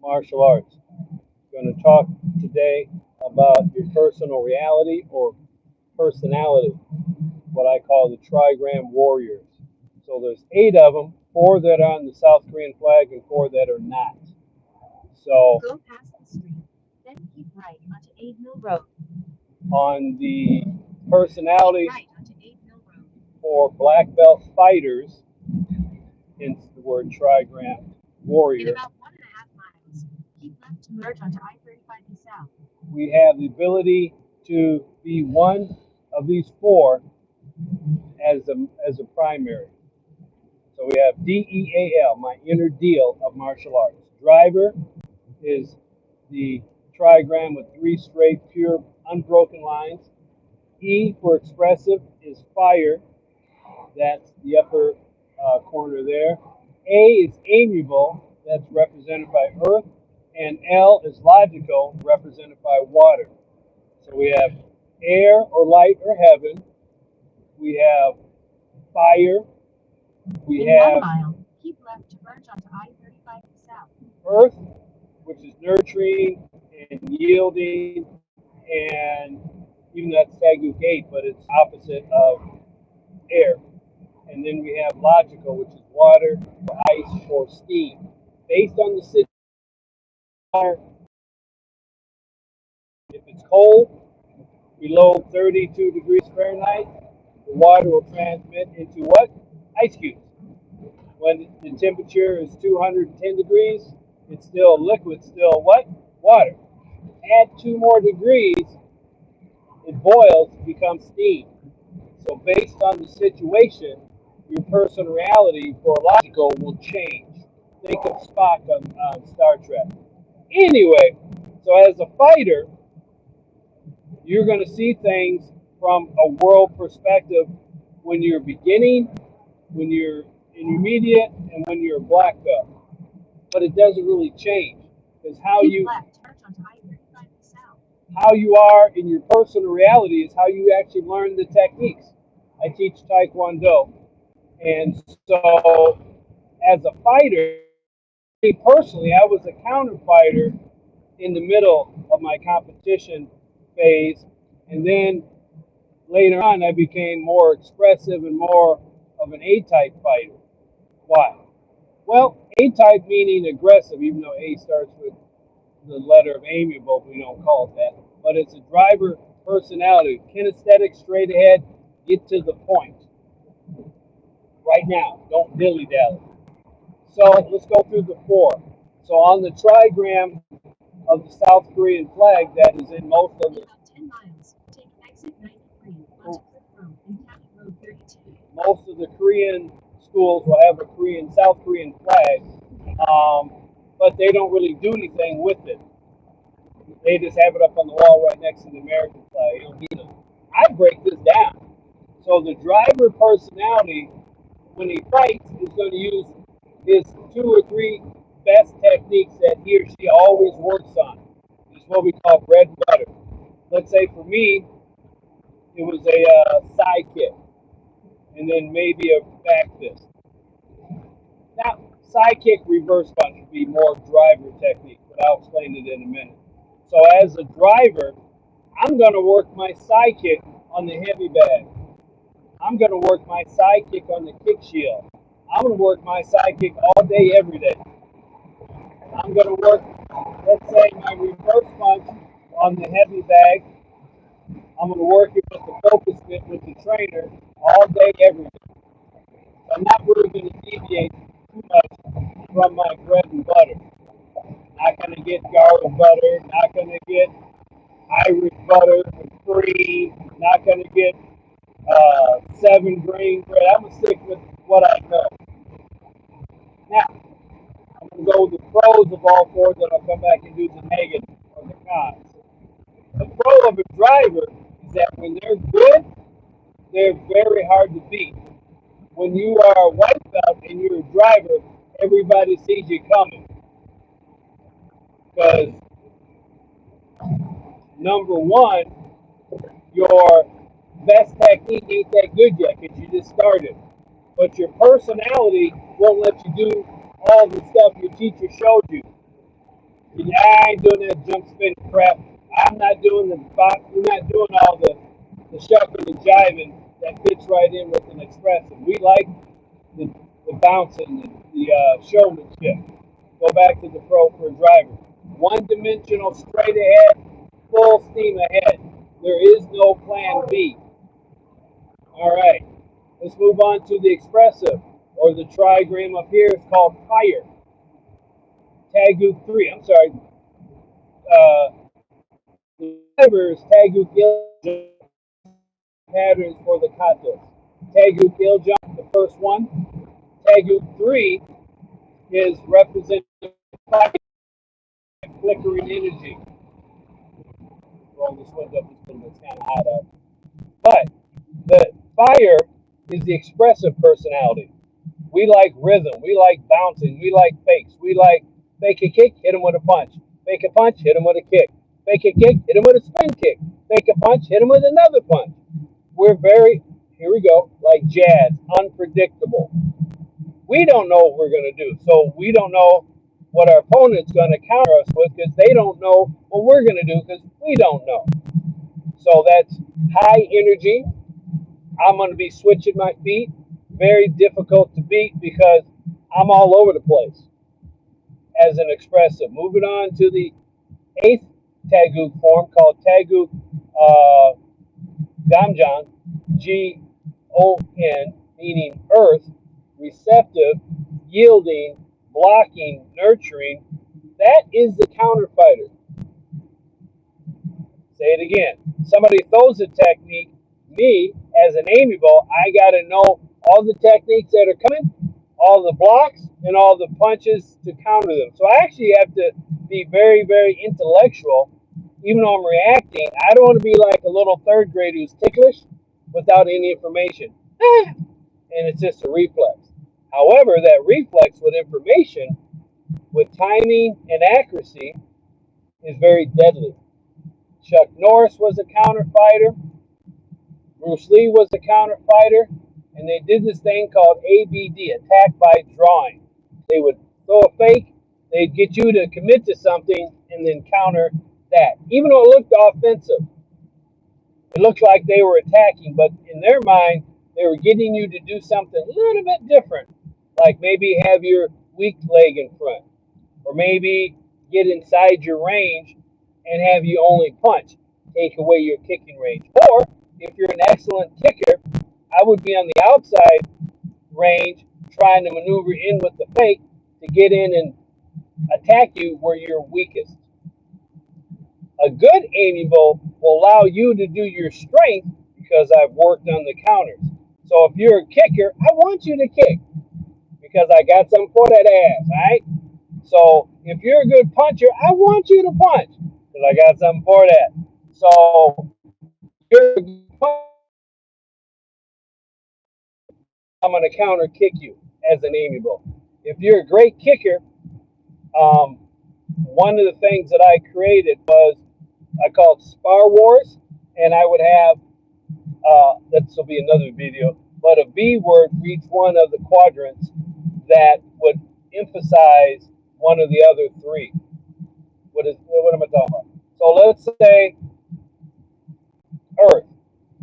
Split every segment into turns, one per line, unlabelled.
martial arts. I'm going to talk today about your personal reality or personality, what I call the Trigram warriors. So there's 8 of them, 4 that are on the South Korean flag and 4 that are not. So
go past the street, then keep right onto 8 Mill Road.
On the personality
Right onto 8 Mill Road.
For black belt fighters, hence the word Trigram
In
warrior,
about 1.5 miles, keep left to merge onto I-35 South.
we have the ability to be one of these 4 as a primary. So we have DEAL, my inner deal of martial arts. Driver is the trigram with 3 straight, pure, unbroken lines. E for expressive is fire. That's the upper corner there. A is amiable. That's represented by earth. And L is logical, represented by water. So we have air or light or heaven. We have fire. We
In
have
1 mile, keep left to merge onto I-35 South.
earth, which is nurturing and yielding, and even that's Sagu Gate, but it's opposite of air. And then we have logical, which is water, or ice, or steam. Based on the situation, if it's cold, below 32 degrees Fahrenheit, the water will transmit into what? Ice cubes. When the temperature is 210 degrees, it's still liquid, still what? Water. Add 2 more degrees, it boils, becomes steam. So based on the situation, your personality for logical will change. Think of Spock on Star Trek. Anyway, so as a fighter, you're going to see things from a world perspective when you're beginning, when you're intermediate, and when you're a black belt. But it doesn't really change because how
Keep
you
left, merge onto I-35 South.
how you are in your personal reality is how you actually learn the techniques. I teach Taekwondo, and so as a fighter, me personally, I was a counter fighter in the middle of my competition phase, and then later on, I became more expressive and more of an A-type fighter. Why? Well, A-type meaning aggressive, even though A starts with the letter of amiable, we don't call it that. But it's a driver personality, kinesthetic, straight ahead, get to the point. Right now, don't dilly-dally. So let's go through the 4. So on the trigram of the South Korean flag that is in most of
In
the
about 10 miles, take exit 93 onto Cliff Road and County Road 32.
most of the Korean schools will have a Korean South Korean flag, but they don't really do anything with it. They just have it up on the wall right next to the American flag. You don't do that. I break this down. So the driver personality, when he fights, is going to use his 2 or 3 best techniques that he or she always works on. It's what we call bread and butter. Let's say for me, it was a side kick, and then maybe a back fist. Now, side kick, reverse punch would be more driver technique, but I'll explain it in a minute. So as a driver, I'm going to work my side kick on the heavy bag. I'm going to work my side kick on the kick shield. I'm going to work my side kick all day, every day. I'm going to work, let's say, my reverse punch on the heavy bag. I'm going to work it with the focus fit with the trainer all day, every day. I'm not really going to deviate too much from my bread and butter. Not going to get garlic butter. Not going to get Irish butter with cream. Not going to get 7 grain bread. I'm going to stick with what I know. Now, I'm going to go with the pros of all 4, then I'll come back and do the negative or the cons. The pro of a driver is that when they're good, they're very hard to beat. When you are a white belt and you're a driver, everybody sees you coming. Because, number one, your best technique ain't that good yet because you just started. But your personality won't let you do all the stuff your teacher showed you. I ain't doing that jump spin crap. I'm not doing the box. We're not doing all the shuffling and jiving that fits right in with an expressive. We like the bouncing, the showmanship. Go back to the pro for a driver. One dimensional, straight ahead, full steam ahead. There is no plan B. All right, let's move on to the expressive, or the trigram up here is called fire. Tagu 3, I'm sorry. The driver is Tagu Gil patterns for the katas. Tagu Giljam, the first one. Tagu 3 is representing flickering energy. Roll this window up just a little bit, it's kind of hot out. But the fire is the expressive personality. We like rhythm. We like bouncing. We like fakes. We like fake a kick, hit him with a punch. Fake a punch, hit him with a kick. Fake a kick, hit him with a spin kick. Fake a punch, hit him with another punch. We're very, here we go, like jazz, unpredictable. We don't know what we're going to do. So we don't know what our opponent's going to counter us with because they don't know what we're going to do because we don't know. So that's high energy. I'm going to be switching my feet. Very difficult to beat because I'm all over the place as an expressive. Moving on to the eighth Tagu form called Tagu Gamjan, Gon, meaning earth, receptive, yielding, blocking, nurturing. That is the counterfighter. Say it again. Somebody throws a technique. Me, as an amiable, I got to know all the techniques that are coming, all the blocks, and all the punches to counter them. So I actually have to be very, very intellectual. Even though I'm reacting, I don't want to be like a little third grader who's ticklish without any information. And it's just a reflex. However, that reflex with information, with timing and accuracy, is very deadly. Chuck Norris was a counterfighter. Bruce Lee was a counterfighter. And they did this thing called ABD, attack by drawing. They would throw a fake, they'd get you to commit to something and then counter that. Even though it looked offensive, it looked like they were attacking, but in their mind, they were getting you to do something a little bit different. Like maybe have your weak leg in front, or maybe get inside your range and have you only punch, take away your kicking range. Or if you're an excellent kicker, I would be on the outside range trying to maneuver in with the fake to get in and attack you where you're weakest. A good amiable will allow you to do your strength because I've worked on the counters. So if you're a kicker, I want you to kick because I got something for that ass, all right? So if you're a good puncher, I want you to punch because I got something for that. So you're a good puncher, I'm going to counter kick you as an amiable. If you're a great kicker, one of the things that I created was I called Spar Wars, and I would have this will be another video, but a B word for each one of the quadrants that would emphasize one of the other three. What am I talking about? So let's say Earth.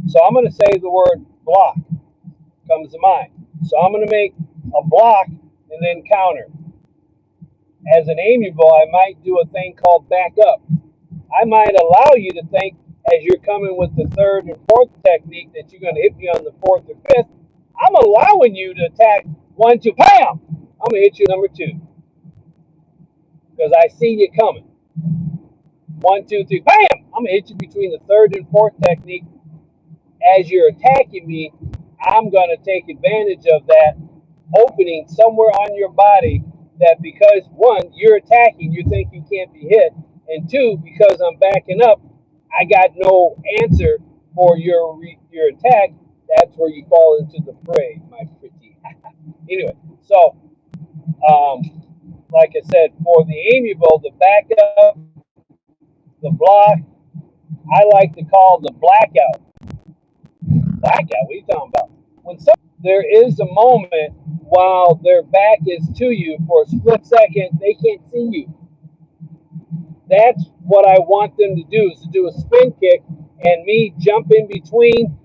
So I'm going to say the word block comes to mind. So I'm going to make a block and then counter. As an amiable, I might do a thing called back up. I might allow you to think as you're coming with the third and fourth technique that you're going to hit me on the fourth or fifth. I'm allowing you to attack 1, 2, bam! I'm going to hit you number 2 because I see you coming. 1, 2, 3, bam! I'm going to hit you between the third and fourth technique. As you're attacking me, I'm going to take advantage of that opening somewhere on your body that because, one, you're attacking, you think you can't be hit, and two, because I'm backing up, I got no answer for your attack. That's where you fall into the fray, my pretty. Anyway, so like I said, for the amiable, the backup, the block, I like to call the blackout. Blackout? What are you talking about? When there is a moment while their back is to you for a split second, they can't see you. That's what I want them to do, is to do a spin kick and me jump in between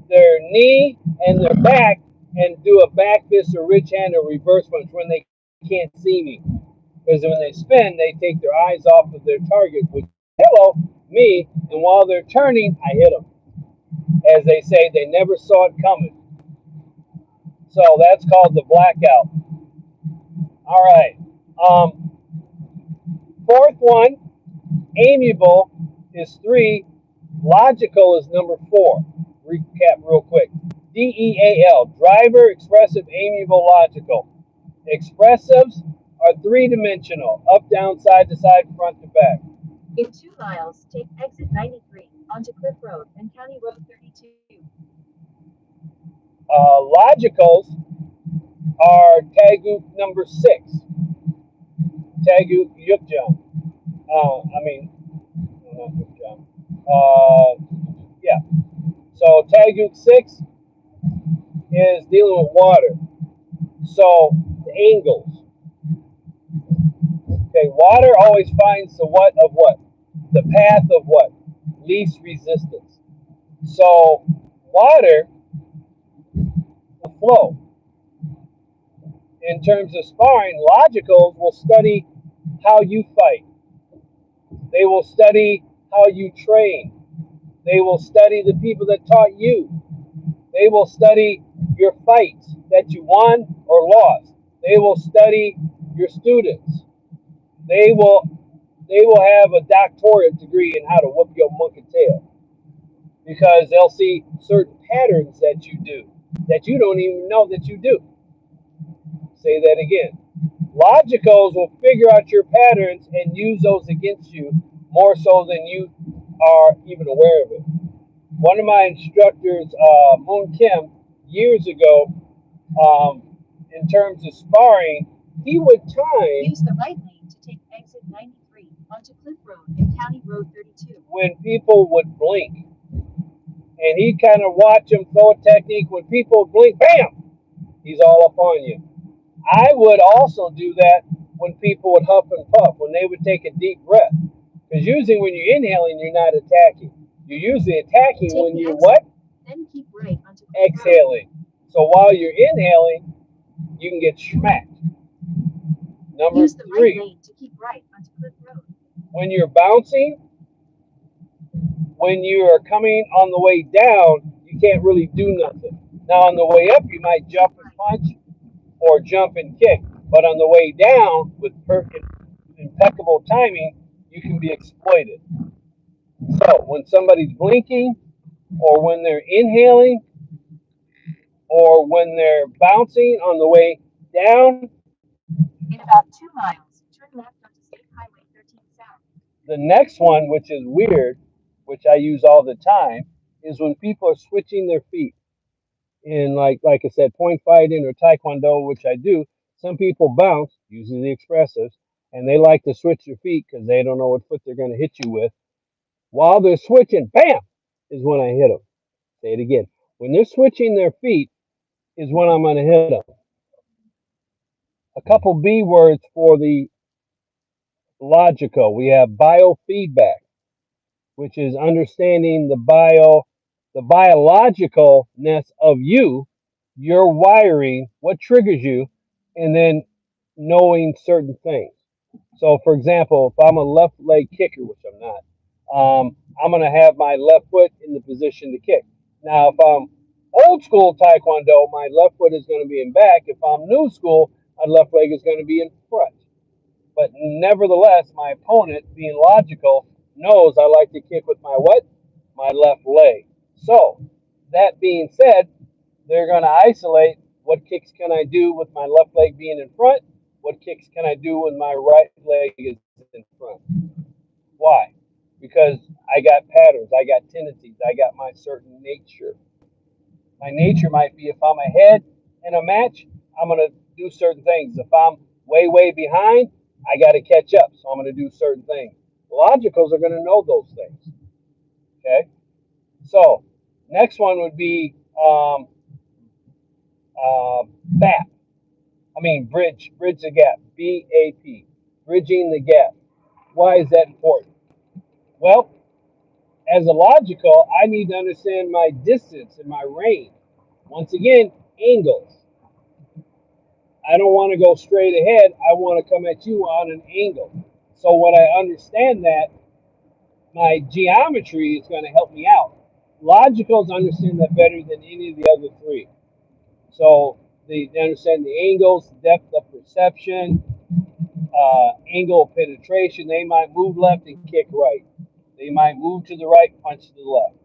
their knee and their back and do a back fist or ridge hand or reverse punch when they can't see me. Because when they spin, they take their eyes off of their target, which hello, me, and while they're turning, I hit them. As they say, they never saw it coming. So that's called the blackout. All right. Fourth one, amiable is 3. Logical is number 4. Recap real quick. DEAL, driver, expressive, amiable, logical. Expressives are 3-dimensional, up, down, side to side, front to back.
In 2 miles, take exit 93 onto Cliff Road and County Road 32.
Logicals are Tagu number 6. Tagu Yukjam. Not Yukjam. Yeah. So Tagu 6 is dealing with water. So the angles. Okay, water always finds the what of what? The path of what? Least resistance. So water will flow. In terms of sparring, logicals will study how you fight. They will study how you train. They will study the people that taught you. They will study your fights that you won or lost. They will study your students. They will have a doctorate degree in how to whoop your monkey tail, because they'll see certain patterns that you do that you don't even know that you do. Say that again. Logicals will figure out your patterns and use those against you more so than you are even aware of it. One of my instructors, Moon Kim, years ago, in terms of sparring, he would time.
Use the right lane to take exit 93 onto Cliff Road and County Road 32.
When people would blink. And he'd kind of watch them throw a technique. When people blink, bam, he's all up on you. I would also do that when people would huff and puff, when they would take a deep breath. Because usually when you're inhaling, you're not attacking. You're usually attacking
Take
when
the
you're
exit,
what?
then keep right onto Cliff Road.
Exhaling. So while you're inhaling, you can get smacked. Number
Use the
3.
right lane to keep right onto Cliff Road.
When you're bouncing, when you are coming on the way down, you can't really do nothing. Now on the way up, you might jump and punch or jump and kick. But on the way down, with perfect, impeccable timing, you can be exploited. So when somebody's blinking, or when they're inhaling, or when they're bouncing on the way down,
In about 2 miles, turn left onto State Highway 13 South.
the next one, which is weird, which I use all the time, is when people are switching their feet. In like I said, point fighting or taekwondo, which I do, some people bounce, usually the expressives, and they like to switch their feet because they don't know what foot they're going to hit you with. While they're switching, bam, is when I hit them. Say it again. When they're switching their feet is when I'm going to hit them. A couple B words for the logical. We have biofeedback, which is understanding the biologicalness of you, your wiring, what triggers you, and then knowing certain things. So, for example, if I'm a left leg kicker, which I'm not, I'm going to have my left foot in the position to kick. Now, if I'm old school Taekwondo, my left foot is going to be in back. If I'm new school, my left leg is going to be in front. But nevertheless, my opponent, being logical, knows I like to kick with my what? My left leg. So, that being said, they're going to isolate what kicks can I do with my left leg being in front? What kicks can I do when my right leg is in front? Why? Because I got patterns, I got tendencies, I got my certain nature. My nature might be, if I'm ahead in a match, I'm going to do certain things. If I'm way, way behind, I got to catch up. So I'm going to do certain things. Logicals are going to know those things. Okay? So, next one would be BAP. Bridge the gap. BAP. Bridging the gap. Why is that important? Well, as a logical, I need to understand my distance and my range. Once again, angles. I don't want to go straight ahead. I want to come at you on an angle. So when I understand that, my geometry is going to help me out. Logicals understand that better than any of the other three. So they understand the angles, depth of perception, angle of penetration. They might move left and kick right. They might move to the right, punch to the left.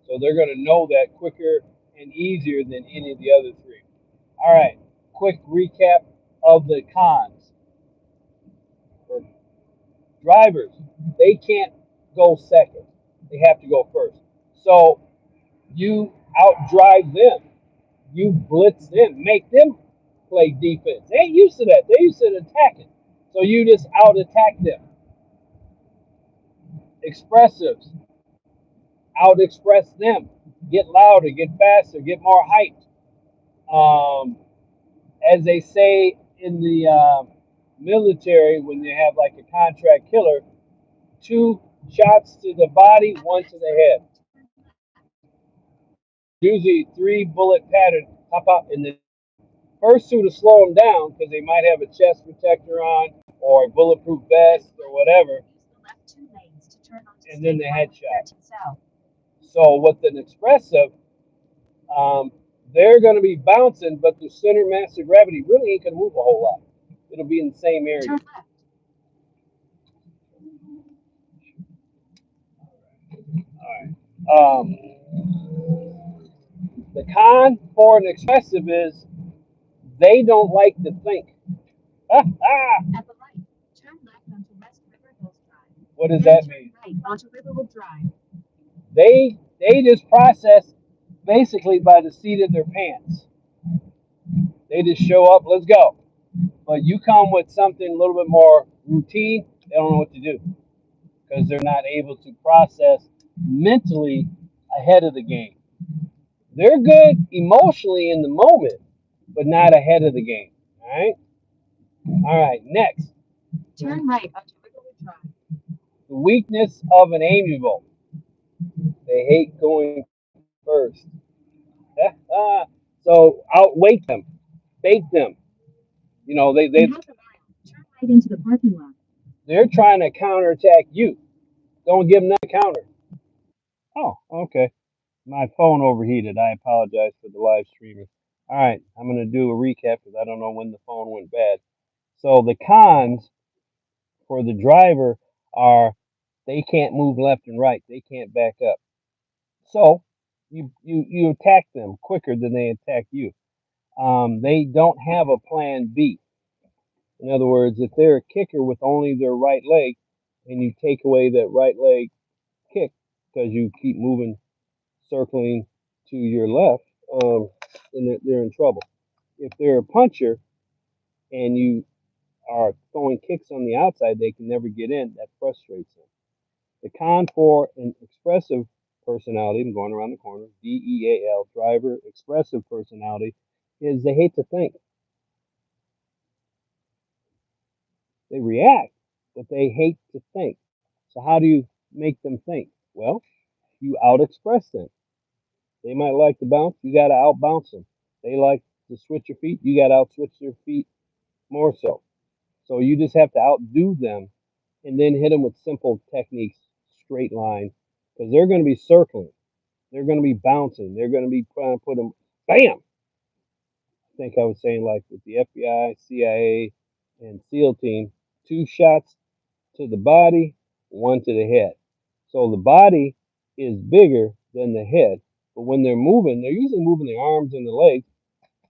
So they're going to know that quicker and easier than any of the other three. All right, quick recap of the cons. For drivers, they can't go second. They have to go first. So you outdrive them. You blitz them. Make them play defense. They ain't used to that. They used to attacking. So you just out attack them. Expressives, out express them. Get louder, get faster, get more hyped. As they say in the military, when they have like a contract killer, 2 shots to the body, 1 to the head. Usually 3 bullet pattern, pop up, and the first 2 to slow them down because they might have a chest protector on or a bulletproof vest or whatever, and then the headshot. So with an expressive, um, they're going to be bouncing, but the center mass of gravity really ain't going to move a whole lot. It'll be in the same area. All right. The con for an expressive is they don't like to think. At the right, turn left onto West River Hills Drive. What does that mean? Right onto Riverwood Drive. They just process basically by the seat of their pants. They just show up, let's go. But you come with something a little bit more routine, they don't know what to do because they're not able to process mentally ahead of the game. They're good emotionally in the moment, but not ahead of the game. All right. All right. Next. Turn right onto Riverwood Drive. The weakness of an amiable. They hate going first. So outweight them, bait them. You know, they turn right into the parking lot. They're trying to counterattack you. Don't give them that counter. Oh, okay. My phone overheated. I apologize for the live streaming. All right, I'm going to do a recap because I don't know when the phone went bad. So the cons for the driver are they can't move left and right. They can't back up. So you attack them quicker than they attack you. They don't have a plan B. In other words, if they're a kicker with only their right leg and you take away that right leg kick because you keep moving, circling to your left, then they're in trouble. If they're a puncher and you are throwing kicks on the outside, they can never get in. That frustrates them. The con for an expressive personality, I'm going around the corner, DEAL, driver, expressive personality, is they hate to think. They react, but they hate to think. So how do you make them think? Well, you out express them. They might like to bounce, you got to out bounce them. They like to switch your feet, you got to out switch their feet more so. So you just have to outdo them and then hit them with simple techniques, straight line, because they're going to be circling. They're going to be bouncing. They're going to be trying to put them, bam! I think I was saying like with the FBI, CIA, and SEAL team, 2 shots to the body, 1 to the head. So the body is bigger than the head, but when they're moving, they're usually moving the arms and the legs,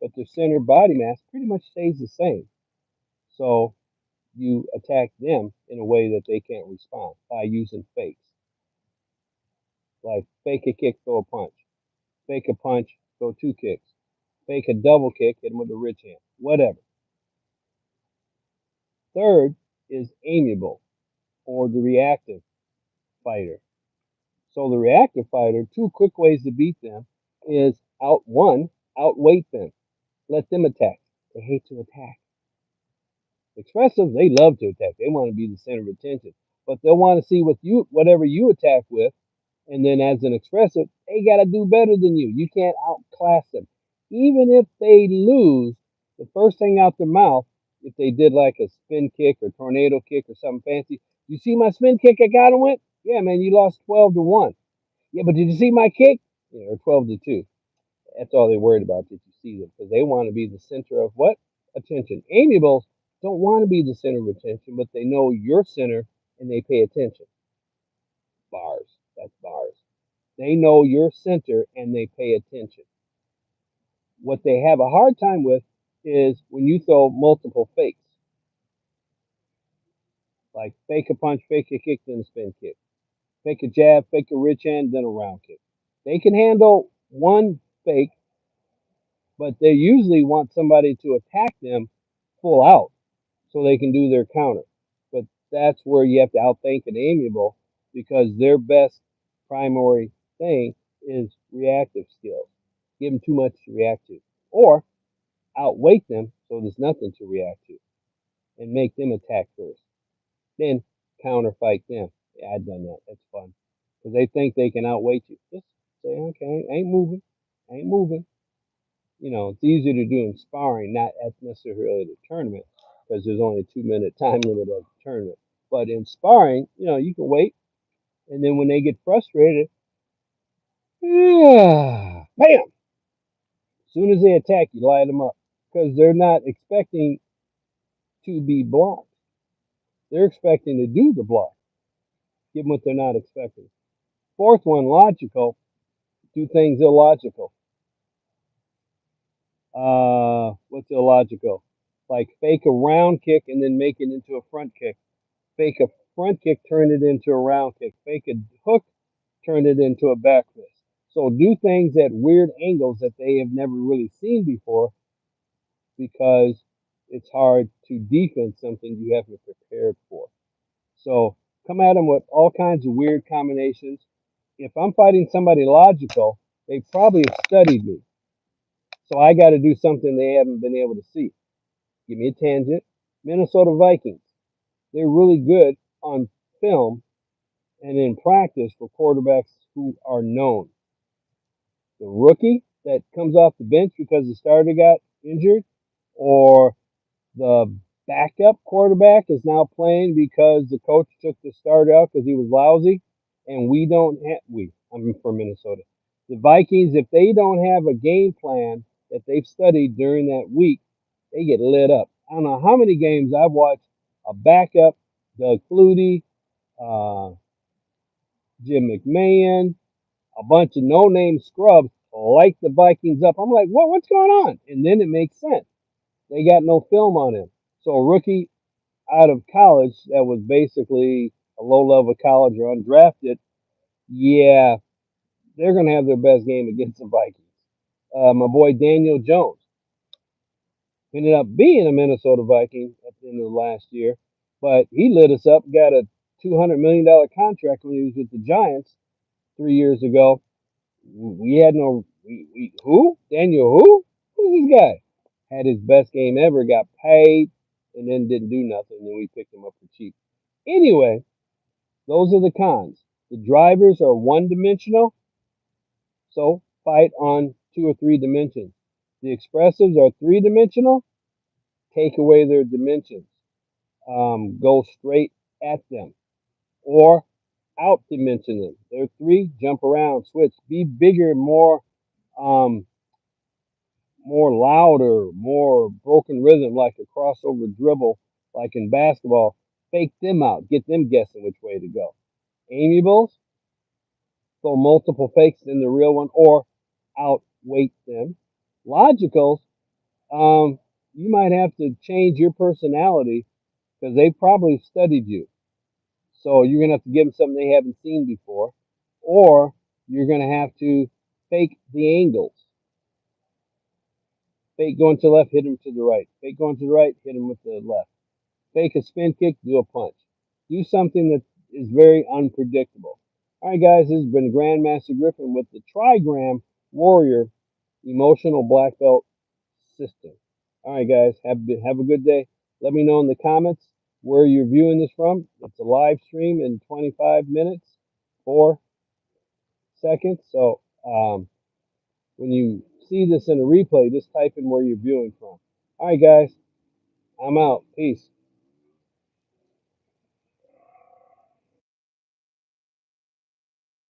but their center body mass pretty much stays the same. So you attack them in a way that they can't respond by using fakes. Like fake a kick, throw a punch. Fake a punch, throw 2 kicks. Fake a double kick, hit them with a rich hand. Whatever. Third is amiable or the reactive fighter. So the reactive fighter, 2 quick ways to beat them is outweight them. Let them attack. They hate to attack. Expressives, they love to attack. They want to be the center of attention. but they'll want to see whatever you attack with, and then as an expressive, they got to do better than you. You can't outclass them. Even if they lose, the first thing out their mouth, if they did like a spin kick or tornado kick or something fancy, you see my spin kick I got him with? Yeah, man, you lost 12-1. Yeah, but did you see my kick? Yeah, or 12-2. That's all they're worried about, that you see them, because they want to be the center of what? Attention. Amiables don't want to be the center of attention, but they know your center and they pay attention. Bars. That's bars. They know your center and they pay attention. What they have a hard time with is when you throw multiple fakes, like fake a punch, fake a kick, then a spin kick, fake a jab, fake a rich hand, then a round kick. They can handle one fake, but they usually want somebody to attack them full out so they can do their counter. But that's where you have to outthink an amiable, because their best primary thing is reactive skills. Give them too much to react to, or outweight them so there's nothing to react to, and make them attack first. Then counter fight them. Yeah, I've done that. That's fun because they think they can outweight you. Just say, okay, ain't moving. It's easier to do in sparring, not at necessarily the tournament, because there's only a 2-minute time limit of the tournament. But in sparring, you can wait, and then when they get frustrated, bam! As soon as they attack, you light them up, because they're not expecting to be blocked. They're expecting to do the block. Give them what they're not expecting. Fourth one, logical. Do things illogical. What's illogical? Like fake a round kick and then make it into a front kick. Fake a front kick, turn it into a round kick. Fake a hook, turn it into a back fist. So do things at weird angles that they have never really seen before, because it's hard to defend something you haven't prepared for. So come at them with all kinds of weird combinations. If I'm fighting somebody logical, they probably have studied me. So I got to do something they haven't been able to see. Give me a tangent. Minnesota Vikings. They're really good on film and in practice for quarterbacks who are known. The rookie that comes off the bench because the starter got injured, or the backup quarterback is now playing because the coach took the starter out because he was lousy, and we don't have I'm from Minnesota. The Vikings, if they don't have a game plan that they've studied during that week, they get lit up. I don't know how many games I've watched a backup, Doug Flutie, uh, Jim McMahon, a bunch of no-name scrubs light the Vikings up. I'm like, what's going on? And then it makes sense. They got no film on him. So a rookie out of college that was basically a low-level college or undrafted, yeah, they're going to have their best game against the Vikings. My boy Daniel Jones ended up being a Minnesota Viking at the end of the last year, but he lit us up, got a $200 million contract when he was with the Giants 3 years ago. We had no, who? Daniel who? Who's this guy? Had his best game ever, got paid, and then didn't do nothing, and then we picked him up for cheap. Anyway, those are the cons. The drivers are one-dimensional, so fight on 2 or 3 dimensions. The expressives are three-dimensional, take away their dimensions. Go straight at them, or out-dimension them. They're three, jump around, switch, be bigger, um, more louder, more broken rhythm, like a crossover dribble, like in basketball. Fake them out, get them guessing which way to go. Amiables, throw multiple fakes in the real one, or outweight them. Logicals, you might have to change your personality because they probably studied you. So you're gonna have to give them something they haven't seen before, or you're gonna have to fake the angles. Fake going to the left, hit him to the right. Fake going to the right, hit him with the left. Fake a spin kick, do a punch. Do something that is very unpredictable. All right, guys, this has been GrandMaster Griffin with the Trigram Warrior Emotional Black Belt System. All right, guys, have a good day. Let me know in the comments where you're viewing this from. It's a live stream in 25 minutes, 4 seconds. So when you see this in a replay, just type in where you're viewing from. All right, guys, I'm out. Peace.